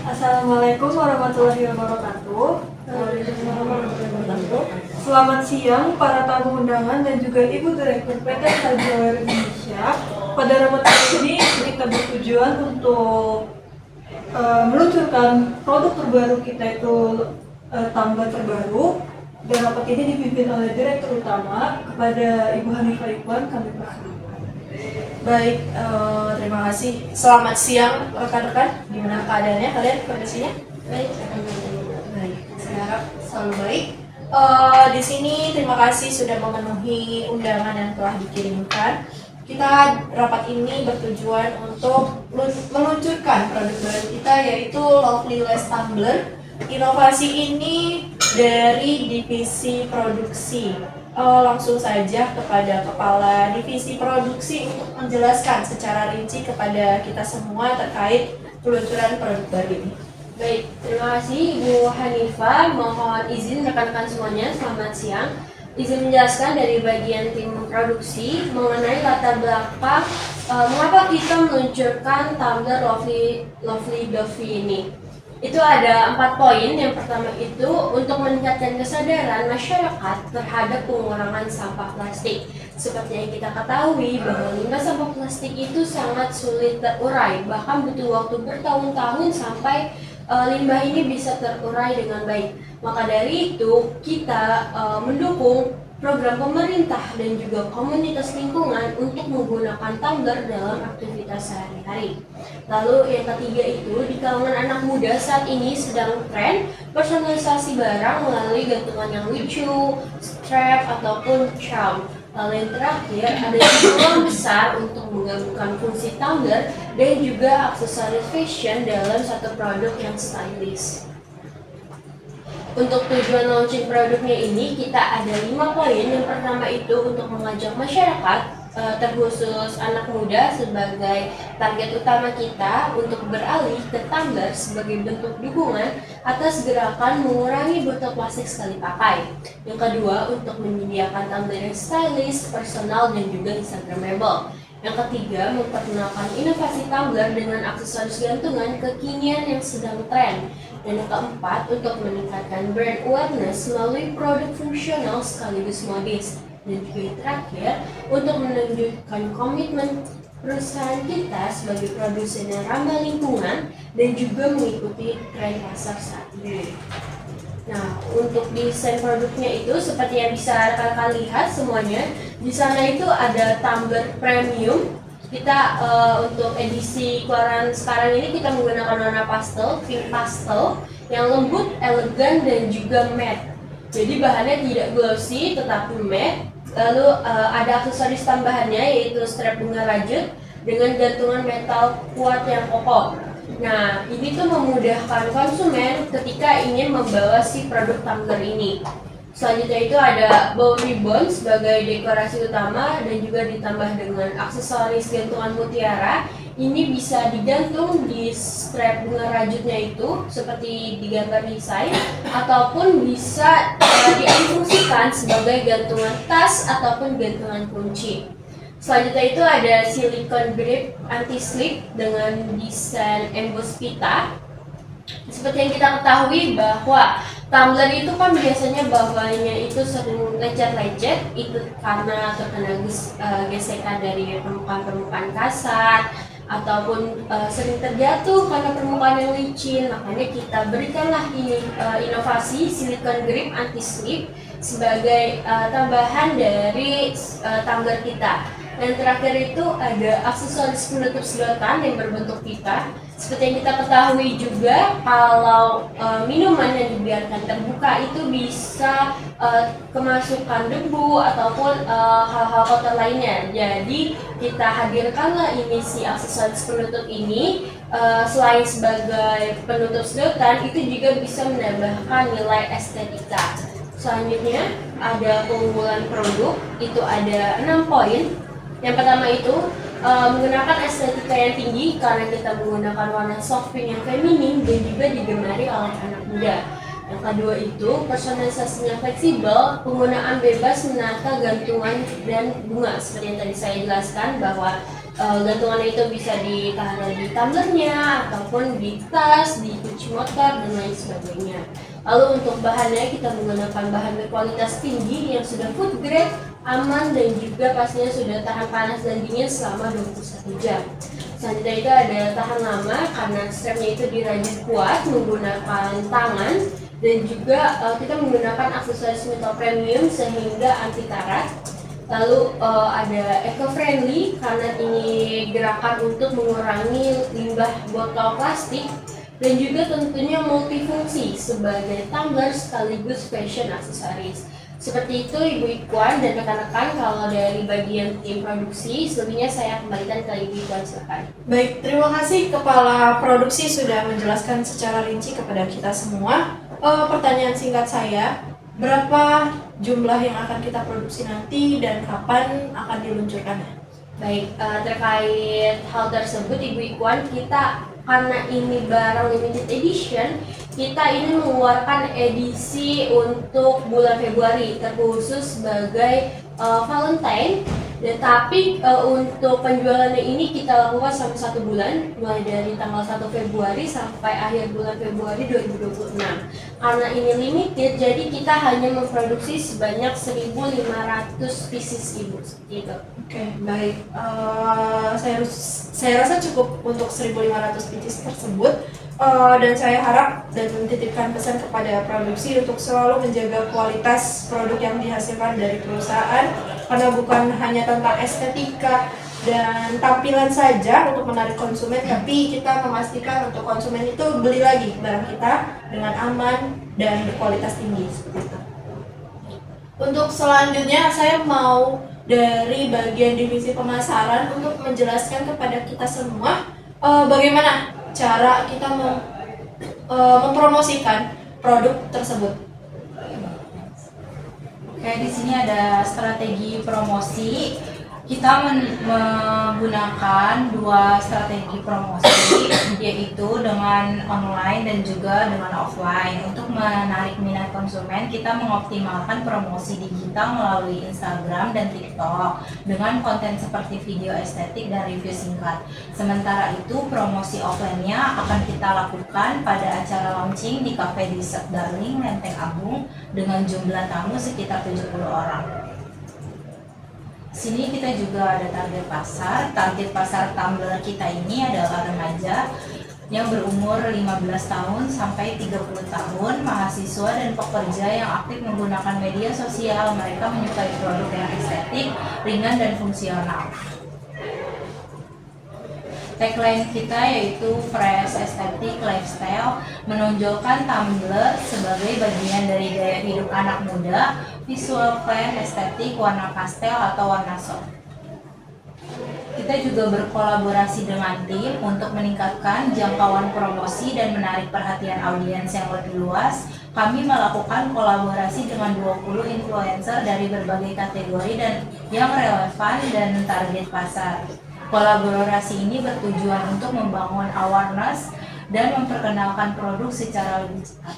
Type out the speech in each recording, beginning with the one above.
Assalamualaikum warahmatullahi wabarakatuh. Selamat siang para tamu undangan dan juga Ibu Direktur PT Sajower Indonesia. Pada rapat kali ini kita bertujuan untuk meluncurkan produk terbaru kita itu tumbler terbaru. Dan rapat ini dipimpin oleh Direktur Utama. Kepada Ibu Hanifah Ikhwan kami persilakan. Baik, terima kasih. Selamat siang rekan-rekan. Gimana keadaannya kalian kondisinya? Baik, baik. Saya harap selalu baik. Di sini terima kasih sudah memenuhi undangan yang telah dikirimkan. Kita rapat ini bertujuan untuk meluncurkan produk baru kita yaitu Loveless Tumbler. Inovasi ini dari divisi produksi. Langsung saja kepada Kepala Divisi Produksi untuk menjelaskan secara rinci kepada kita semua terkait peluncuran produk baru ini. Baik, terima kasih Ibu Hanifah. Mohon izin rekan-rekan semuanya, selamat siang. Izin menjelaskan dari bagian tim produksi mengenai latar belakang mengapa kita meluncurkan tumbler Lovely Dovey ini. Itu ada 4 poin. Yang pertama itu untuk meningkatkan kesadaran masyarakat terhadap pengurangan sampah plastik. Seperti yang kita ketahui bahwa limbah sampah plastik itu sangat sulit terurai, bahkan butuh waktu bertahun-tahun sampai limbah ini bisa terurai dengan baik. Maka dari itu kita mendukung program pemerintah dan juga komunitas lingkungan untuk menggunakan tumbler dalam aktivitas sehari-hari. Lalu yang ketiga itu di kalangan anak muda saat ini sedang tren personalisasi barang melalui gantungan yang lucu, strap ataupun charm. Lalu yang terakhir ada peluang besar untuk menggabungkan fungsi tumbler dan juga aksesoris fashion dalam satu produk yang stylish. Untuk tujuan launching produknya ini kita ada 5 poin. Yang pertama itu untuk mengajak masyarakat terkhusus anak muda sebagai target utama kita untuk beralih ke tumbler sebagai bentuk dukungan atas gerakan mengurangi botol plastik sekali pakai. Yang kedua untuk menyediakan tumbler yang stylish, personal dan juga instagramable. Yang ketiga, memperkenalkan inovasi tumbler dengan aksesoris gantungan kekinian yang sedang tren. Dan yang keempat, untuk meningkatkan brand awareness melalui produk fungsional sekaligus modis. Dan juga yang terakhir, untuk menunjukkan komitmen perusahaan kita sebagai produsen yang ramah lingkungan dan juga mengikuti tren pasar saat ini. Nah, untuk desain produknya itu seperti yang bisa rekan-rekan lihat semuanya, di sana itu ada tumbler premium. Kita untuk edisi keluaran sekarang ini kita menggunakan warna pastel, pink pastel yang lembut, elegan dan juga matte. Jadi bahannya tidak glossy tetapi matte. Lalu ada aksesoris tambahannya yaitu strap bunga rajut dengan gantungan metal kuat yang kokoh. Nah, ini tuh memudahkan konsumen ketika ingin membawa si produk tumbler ini. Selanjutnya itu ada bow ribbon sebagai dekorasi utama dan juga ditambah dengan aksesoris gantungan mutiara. Ini bisa digantung di strap bunga rajutnya itu seperti digambar desain ataupun bisa difungsikan sebagai gantungan tas ataupun gantungan kunci. Selanjutnya itu ada silicone grip anti-slip dengan desain emboss pita. Seperti yang kita ketahui bahwa tumbler itu kan biasanya bawahnya itu sering lecet-lecet, itu karena terkena gesekan dari permukaan-permukaan kasar ataupun sering terjatuh karena permukaan yang licin. Makanya kita berikanlah ini inovasi silicone grip anti-slip sebagai tambahan dari tumbler kita. Dan terakhir itu ada aksesoris penutup sedotan yang berbentuk pita. Seperti yang kita ketahui juga, kalau minuman yang dibiarkan terbuka itu bisa kemasukan debu ataupun hal-hal kotor lainnya. Jadi kita hadirkanlah ini si aksesoris penutup ini selain sebagai penutup sedotan, itu juga bisa menambahkan nilai estetika. Selanjutnya ada keunggulan produk, itu ada 6 poin. Yang pertama itu menggunakan estetika yang tinggi karena kita menggunakan warna soft pink yang feminim dan juga digemari oleh anak muda. Yang kedua itu personalisasinya fleksibel, penggunaan bebas menata gantungan dan bunga. Seperti yang tadi saya jelaskan bahwa gantungannya itu bisa ditaruh di tumblernya ataupun di tas, di kunci motor dan lain sebagainya. Lalu untuk bahannya kita menggunakan bahan berkualitas tinggi yang sudah food grade, aman dan juga pastinya sudah tahan panas dan dingin selama 21 jam. Selanjutnya itu ada tahan lama karena strapnya itu dirajut kuat menggunakan tangan dan juga kita menggunakan aksesoris metal premium sehingga anti karat. Lalu ada eco-friendly karena ini gerakan untuk mengurangi limbah botol plastik dan juga tentunya multifungsi sebagai tumbler sekaligus fashion aksesoris. Seperti itu Ibu Ikwan dan rekan-rekan kalau dari bagian tim produksi, selebihnya saya kembalikan ke Ibu Ikwan, silakan. Baik, terima kasih Kepala Produksi sudah menjelaskan secara rinci kepada kita semua. Pertanyaan singkat saya, berapa jumlah yang akan kita produksi nanti dan kapan akan diluncurkannya? Baik, terkait hal tersebut Ibu Ikwan, kita karena ini barang limited edition, kita ini mengeluarkan edisi untuk bulan Februari terkhusus sebagai Valentine. Tapi untuk penjualannya ini kita lakukan sampai 1 bulan, mulai dari tanggal 1 Februari sampai akhir bulan Februari 2026. Karena ini limited, jadi kita hanya memproduksi sebanyak 1.500 pieces Ibu, seperti itu. Oke, baik. Saya rasa cukup untuk 1.500 pieces tersebut. Dan saya harap dan mentitipkan pesan kepada produksi untuk selalu menjaga kualitas produk yang dihasilkan dari perusahaan, karena bukan hanya tentang estetika dan tampilan saja untuk menarik konsumen, tapi kita memastikan untuk konsumen itu beli lagi barang kita dengan aman dan berkualitas tinggi seperti itu. Untuk selanjutnya saya mau dari bagian divisi pemasaran untuk menjelaskan kepada kita semua bagaimana cara kita mempromosikan produk tersebut. Oke, di sini ada strategi promosi. Kita menggunakan 2 strategi promosi, yaitu dengan online dan juga dengan offline. Untuk menarik minat konsumen, kita mengoptimalkan promosi digital melalui Instagram dan TikTok dengan konten seperti video estetik dan review singkat. Sementara itu, promosi offline-nya akan kita lakukan pada acara launching di Cafe Dessert Darling, Lenteng Agung dengan jumlah tamu sekitar 70 orang. Sini kita juga ada target pasar. Target pasar tumbler kita ini adalah remaja yang berumur 15 tahun sampai 30 tahun, mahasiswa dan pekerja yang aktif menggunakan media sosial. Mereka menyukai produk yang estetik, ringan dan fungsional. Tagline kita yaitu Fresh Aesthetic Lifestyle, menonjolkan tumbler sebagai bagian dari gaya hidup anak muda, visual plan estetik, warna pastel atau warna soft. Kita juga berkolaborasi dengan tim untuk meningkatkan jangkauan promosi dan menarik perhatian audiens yang lebih luas. Kami melakukan kolaborasi dengan 20 influencer dari berbagai kategori dan yang relevan dan target pasar. Kolaborasi ini bertujuan untuk membangun awareness dan memperkenalkan produk secara lebih cepat.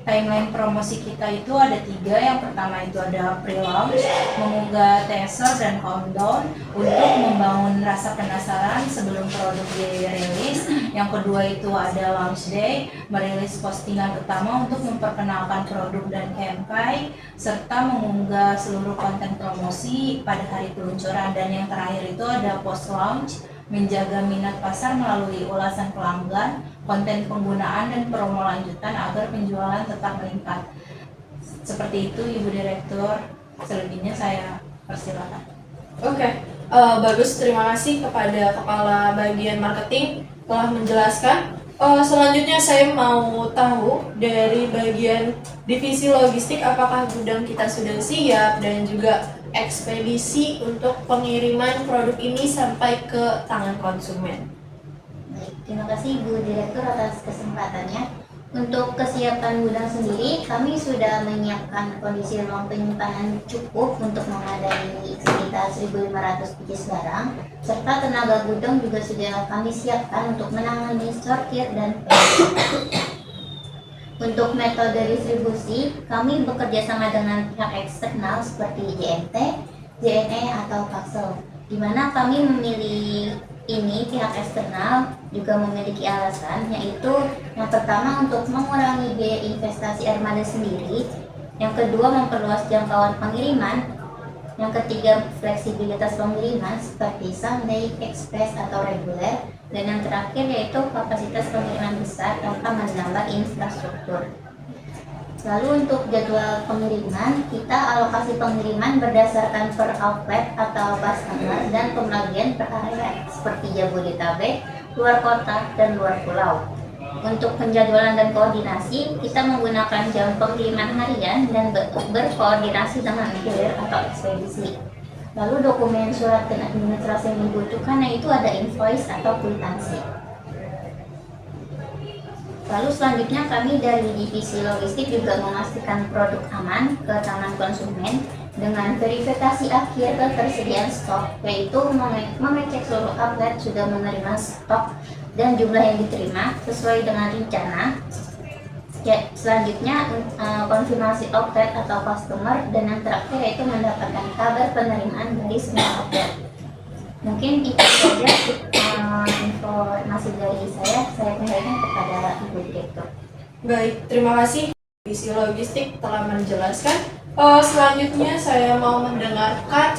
Timeline promosi kita itu ada 3. Yang pertama itu ada pre-launch, mengunggah teaser dan countdown untuk membangun rasa penasaran sebelum produk dirilis. Yang kedua itu ada launch day, merilis postingan utama untuk memperkenalkan produk dan campaign, serta mengunggah seluruh konten promosi pada hari peluncuran. Dan yang terakhir itu ada post launch, menjaga minat pasar melalui ulasan pelanggan, konten penggunaan dan promo lanjutan agar penjualan tetap meningkat. Seperti itu Ibu Direktur, selebihnya saya persilakan. Oke, bagus, terima kasih kepada Kepala Bagian Marketing telah menjelaskan. Selanjutnya saya mau tahu dari bagian divisi logistik, apakah gudang kita sudah siap dan juga ekspedisi untuk pengiriman produk ini sampai ke tangan konsumen. Baik, terima kasih Ibu Direktur atas kesempatannya. Untuk kesiapan gudang sendiri, kami sudah menyiapkan kondisi ruang penyimpanan cukup untuk memadai sekitar 1.500 pieces barang, serta tenaga gudang juga sudah kami siapkan untuk menangani sortir dan packing. Untuk metode distribusi, kami bekerja sama dengan pihak eksternal seperti JNT, JNE atau Paxel. Di mana kami memilih ini, pihak eksternal juga memiliki alasan, yaitu yang pertama untuk mengurangi biaya investasi armada sendiri, yang kedua memperluas jangkauan pengiriman, yang ketiga fleksibilitas pengiriman seperti Sunday, Express atau reguler, dan yang terakhir yaitu kapasitas pengiriman besar tanpa menambah infrastruktur. Lalu untuk jadwal pengiriman, kita alokasi pengiriman berdasarkan per outlet atau customer dan pembagian per area seperti Jabodetabek, luar kota, dan luar pulau. Untuk penjadwalan dan koordinasi, kita menggunakan jam pengiriman harian dan berkoordinasi dengan kurir atau ekspedisi. Lalu dokumen surat dan administrasi yang dibutuhkan yaitu ada invoice atau kwitansi. Lalu selanjutnya kami dari divisi logistik juga memastikan produk aman ke tangan konsumen dengan verifikasi akhir ketersediaan stok, yaitu mengecek seluruh outlet sudah menerima stok dan jumlah yang diterima sesuai dengan rencana. Ya, selanjutnya konfirmasi outlet atau customer, dan yang terakhir yaitu mendapatkan kabar penerimaan dari semua outlet. Mungkin itu saja informasi dari saya kembalikan kepada Ibu Direktur. Baik, terima kasih divisi logistik telah menjelaskan. Selanjutnya saya mau mendengarkan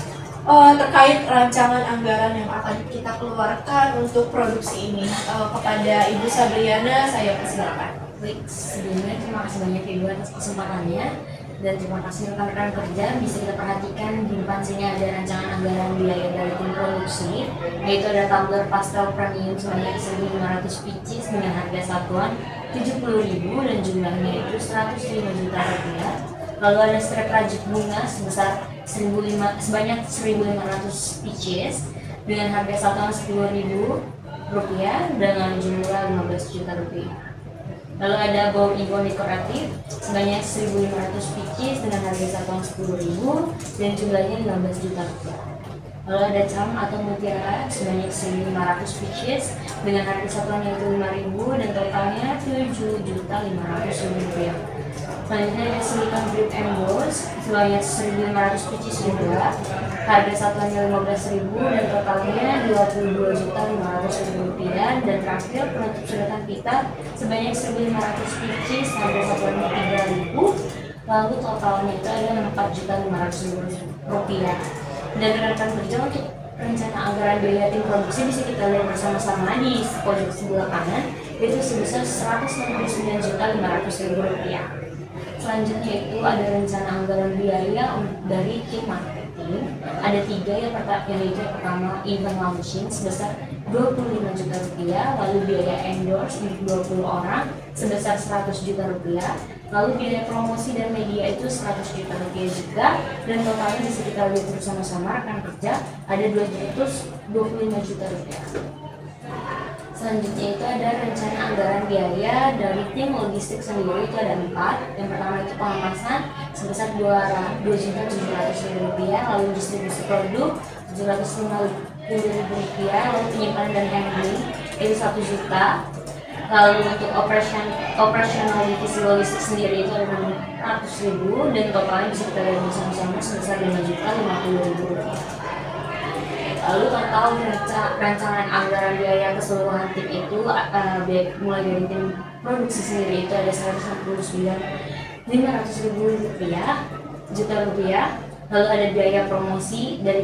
terkait rancangan anggaran yang akan kita keluarkan untuk produksi ini. Kepada Ibu Sabriana, saya persilakan. Baik, sebelumnya terima kasih banyak Ibu atas kesempatannya, dan terima kasih rekan-rekan kerja. Bisa kita perhatikan di depan sini ada rancangan anggaran biaya dari tim produksi, yaitu ada tumbler pastel premium sebanyak 1.500 pieces dengan harga satuan 70.000 dan jumlahnya itu 105 juta rupiah. Lalu ada strap rajut bunga sebesar sebanyak 1.500 pieces dengan harga satuan 10.000 rupiah dengan jumlah 15 juta rupiah. Lalu ada bau igon dekoratif sebanyak 1.500 pieces dengan harga satuan 10.000 dan jumlahnya 15 juta rupiah. Lalu ada cam atau mutiara sebanyak 1.500 pieces dengan harga satuan yaitu 5.000 dan totalnya 7.500.000 rupiah. Selanjutnya ada silikon grip emboss sebanyak 1.500 pieces juga, harga satuannya 15.000 dan totalnya 22.500.000 rupiah. Dan terakhir penutup suratan kita sebanyak 1.500 pieces, harga satuannya 3.000, lalu totalnya itu adalah 4.500.000 rupiah. Dan rekan kerja untuk rencana anggaran biaya tim produksi bisa kita lihat bersama-sama di pojok sebelah kanan, itu sebesar 169.500.000 rupiah. Selanjutnya itu ada rencana anggaran biaya dari tim marketing. Ada 3, yaitu pertama event launching sebesar 25 juta rupiah, lalu biaya endorse untuk 20 orang sebesar 100 juta rupiah, lalu biaya promosi dan media itu 100 juta rupiah juga, dan totalnya bisa kita lihat bersama-sama rekan kerja ada 225 juta rupiah. Selanjutnya itu ada rencana anggaran biaya dari tim logistik sendiri, itu ada 4. Yang pertama itu pengemasan sebesar 2.700.000 rupiah, lalu distribusi produk 750.000 rupiah, lalu penyimpanan dan handling itu 1 juta. Lalu untuk operasional divisi logistik sendiri itu ada 600.000 dan totalnya bisa kita lihat bersama-sama sebesar 5.050.000 rupiah. Lalu total rancangan anggaran biaya keseluruhan tim itu mulai dari tim produksi sendiri itu ada 169.500.000 juta rupiah. Lalu ada biaya promosi dari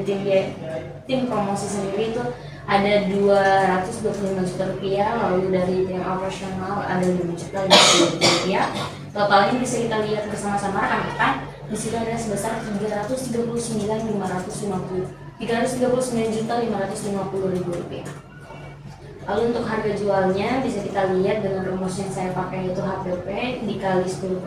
tim promosi sendiri itu ada 225 juta rupiah. Lalu dari tim operasional ada 5 juta rupiah. Totalnya bisa kita lihat bersama-sama rekan-rekan. Di situ ada sebesar 339.550.000 rupiah. Lalu untuk harga jualnya bisa kita lihat dengan rumus yang saya pakai, yaitu HPP dikali 10%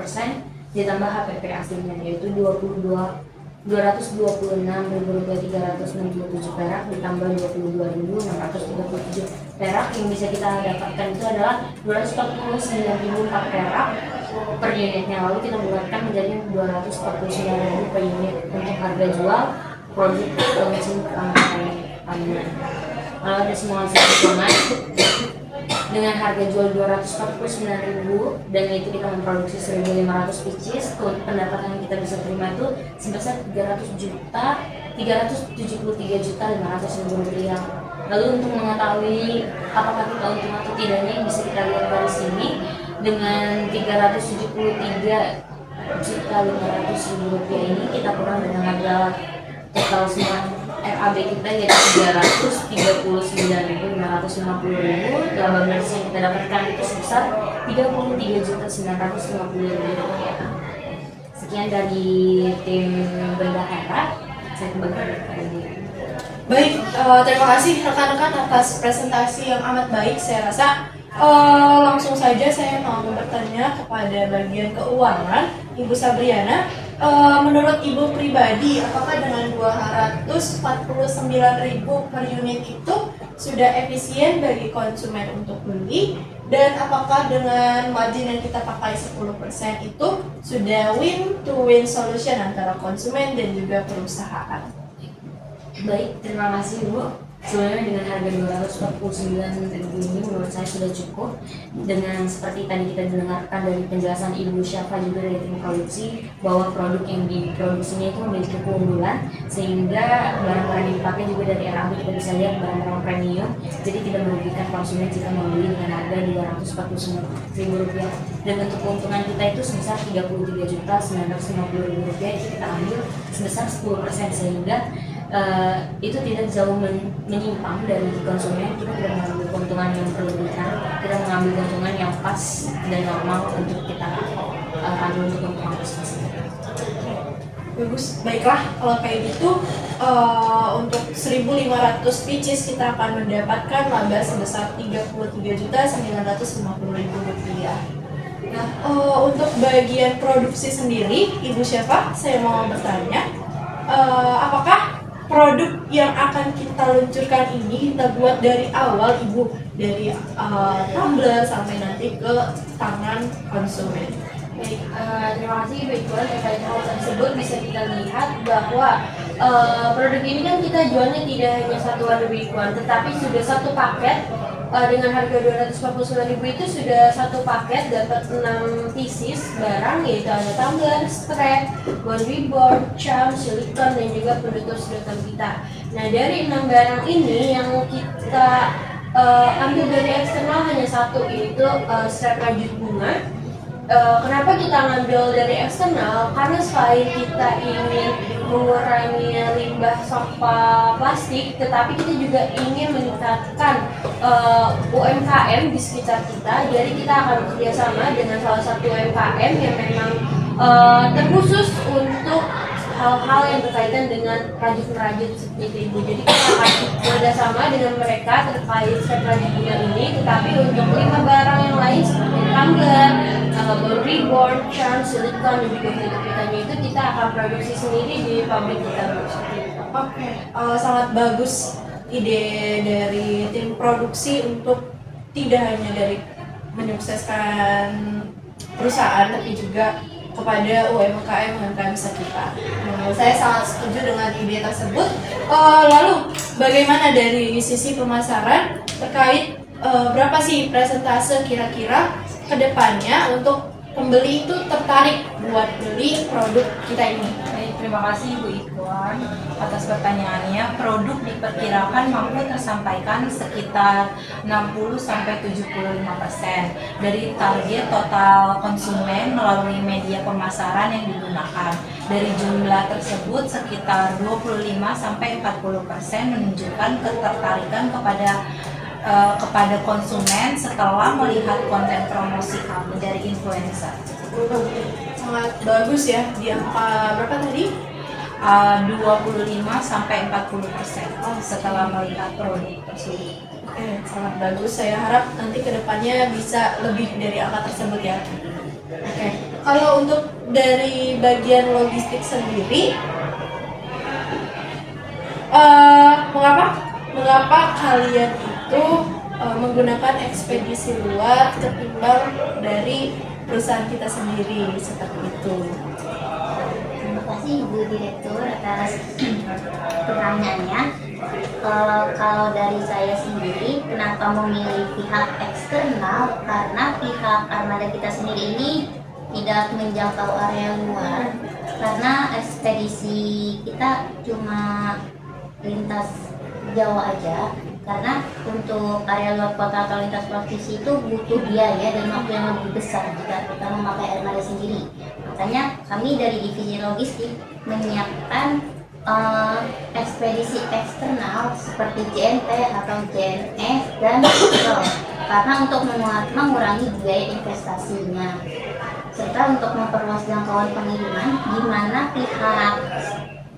ditambah HPP aslinya, yaitu 226.367 perak ditambah 22.637 perak. Yang bisa kita dapatkan itu adalah 249.004 perak per unitnya. Lalu kita bulatkan menjadi 249.000 per unit untuk harga jual produk launching kampanye. Lalu ada semua hitungan dengan harga jual 249.000 dan itu kita memproduksi 1.500 pieces. Pendapatan yang kita bisa terima itu sebesar 373.500.000 rupiah. Lalu untuk mengetahui apakah kita untung atau tidaknya bisa kita lihat dari sini. Dengan 373.500.000 rupiah ini kita kurang dengan harga total semua RAB kita yaitu 339.550.000. Laba bersih yang kita dapatkan itu sebesar 33.950.000 rupiah. Sekian dari tim Bendahara. Saya kembali kepada dia. Baik, terima kasih rekan-rekan atas presentasi yang amat baik. Saya rasa langsung saja saya mau bertanya kepada bagian keuangan, Ibu Sabriana. Menurut Ibu pribadi, apakah dengan 249.000 per unit itu sudah efisien bagi konsumen untuk beli? Dan apakah dengan margin yang kita pakai 10% itu sudah win-to-win solution antara konsumen dan juga perusahaan? Baik, terima kasih Bu. Sebenarnya dengan harga 249.000 ini menurut saya sudah cukup. Dengan seperti tadi kita dengarkan dari penjelasan Ibu Syafa juga dari tim produksi bahwa produk yang diproduksinya itu memiliki keunggulan sehingga barang-barang yang dipakai juga dari RAB kita bisa lihat barang-barang premium, jadi tidak merugikan konsumen jika membeli dengan harga 249.000 rupiah. Dan untuk keuntungan kita itu sebesar 33.950.000 rupiah itu kita ambil sebesar 10% sehingga itu tidak jauh menyimpang dari konsumen. Kita tidak mengambil keuntungan yang berlebihan, kita mengambil keuntungan yang pas dan normal untuk kita ambil untuk keuntungan bisnis. Bagus, baiklah kalau kayak gitu untuk 1.500 pieces kita akan mendapatkan laba sebesar 33.950.000 rupiah. Nah, untuk bagian produksi sendiri, Ibu Syafa, saya mau bertanya, apakah produk yang akan kita luncurkan ini kita buat dari awal Ibu, dari tumbler sampai nanti ke tangan konsumen? Baik, terima kasih Ibu Iqbal. Terkait hal tersebut bisa kita lihat bahwa produk ini kan kita jualnya tidak hanya satuan Ibu Iqbal, tetapi sudah satu paket. Dengan harga 249.000 itu sudah satu paket dapat 6 pieces barang, yaitu ada tumbler, strap, boundary board, charm, silikon, dan juga penutup sedotan kita. Nah, dari 6 barang ini yang kita ambil dari eksternal hanya satu, yaitu strap rajut bunga. Kenapa kita ngambil dari eksternal? Karena selain kita ingin mengurangi limbah sampah plastik, tetapi kita juga ingin meningkatkan UMKM di sekitar kita. Jadi kita akan bekerjasama dengan salah satu UMKM yang memang terkhusus untuk hal-hal yang berkaitan dengan rajut-rajut seperti itu Ibu. Jadi kita akan bekerjasama dengan mereka terkait strap rajut bunga ini, tetapi untuk 5 barang yang lain seperti tumbler, boundary board, charm, silikon, dan juga penutup kitanya itu kita akan produksi sendiri di pabrik kita. Oke, sangat bagus ide dari tim produksi untuk tidak hanya dari menyukseskan perusahaan tapi juga kepada UMKM sekitar. Saya sangat setuju dengan ide tersebut. Lalu bagaimana dari sisi pemasaran terkait berapa sih persentase kira-kira kedepannya untuk pembeli itu tertarik buat beli produk kita ini? Baik, terima kasih Bu Ikhwan atas pertanyaannya. Produk diperkirakan mampu tersampaikan sekitar 60-75% dari target total konsumen melalui media pemasaran yang digunakan. Dari jumlah tersebut sekitar 25-40% menunjukkan ketertarikan kepada konsumen setelah melihat konten promosi kami dari influencer. Sangat bagus ya, di angka berapa tadi? 25-40% setelah melihat produk tersebut. Oke, sangat bagus. Saya harap nanti kedepannya bisa lebih dari angka tersebut ya. Oke, kalau untuk dari bagian logistik sendiri, mengapa kalian itu menggunakan ekspedisi luar ketimbang dari perusahaan kita sendiri seperti itu? Terima kasih Ibu Direktur atas pertanyaannya. Kalau dari saya sendiri, kenapa memilih pihak eksternal? Karena pihak armada kita sendiri ini tidak menjangkau area luar, karena ekspedisi kita cuma lintas Jawa aja. Karena untuk area luar kota atau lintas provinsi itu butuh biaya dan waktu yang lebih besar jika kita memakai armada sendiri. Makanya kami dari divisi logistik menyiapkan ekspedisi eksternal seperti JNT atau JNS dan Pro, karena untuk mengurangi biaya investasinya, serta untuk memperluas jangkauan pengiriman, di mana pihak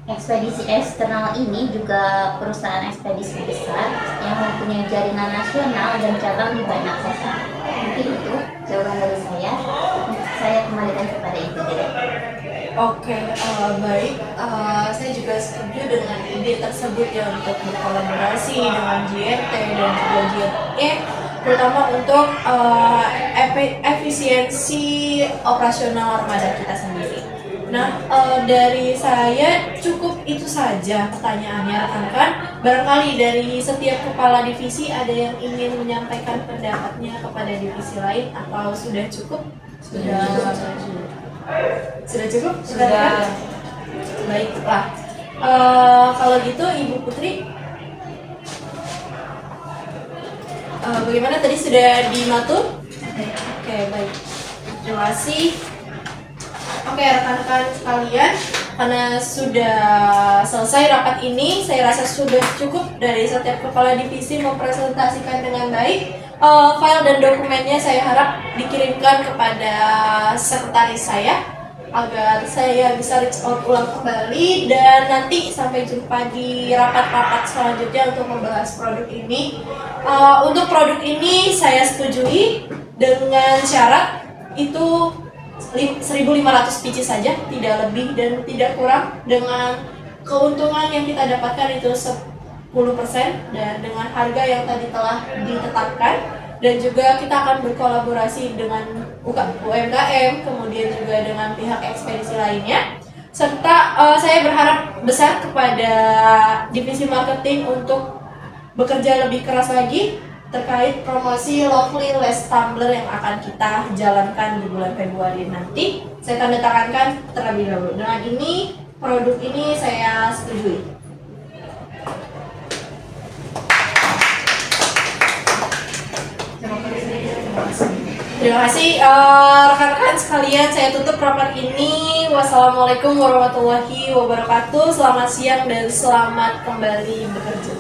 ekspedisi eksternal ini juga perusahaan ekspedisi besar yang mempunyai jaringan nasional dan cabang di banyak kota. Mungkin itu jawaban dari saya. Saya kembalikan kepada Ibu Direktur. Oke, baik. Saya juga setuju dengan ide tersebut ya untuk berkolaborasi dengan JNT dan juga JNE, terutama untuk efisiensi operasional armada kita sendiri. Nah, dari saya cukup itu saja pertanyaannya rekan-rekan. Barangkali dari setiap kepala divisi ada yang ingin menyampaikan pendapatnya kepada divisi lain atau sudah cukup? Sudah cukup? Sudah. Baiklah. Kalau gitu Ibu Putri, bagaimana tadi sudah dimatur? Oke, baik. Terima kasih. Oke, rekan-rekan sekalian, karena sudah selesai rapat ini, saya rasa sudah cukup dari setiap kepala divisi mempresentasikan dengan baik. File dan dokumennya saya harap dikirimkan kepada sekretaris saya agar saya bisa reach out ulang kembali, dan nanti sampai jumpa di rapat-rapat selanjutnya untuk membahas produk ini. Untuk produk ini saya setujui dengan syarat itu 1.500 pieces saja, tidak lebih dan tidak kurang, dengan keuntungan yang kita dapatkan itu 10% dan dengan harga yang tadi telah ditetapkan, dan juga kita akan berkolaborasi dengan UMKM, kemudian juga dengan pihak ekspedisi lainnya, serta saya berharap besar kepada divisi marketing untuk bekerja lebih keras lagi terkait promosi Lovely Less Tumbler yang akan kita jalankan di bulan Februari nanti. Saya tanda tangankan terlebih dahulu. Dengan ini, produk ini saya setujui. Terima kasih rekan-rekan sekalian, saya tutup rapat ini. Wassalamualaikum warahmatullahi wabarakatuh. Selamat siang dan selamat kembali bekerja.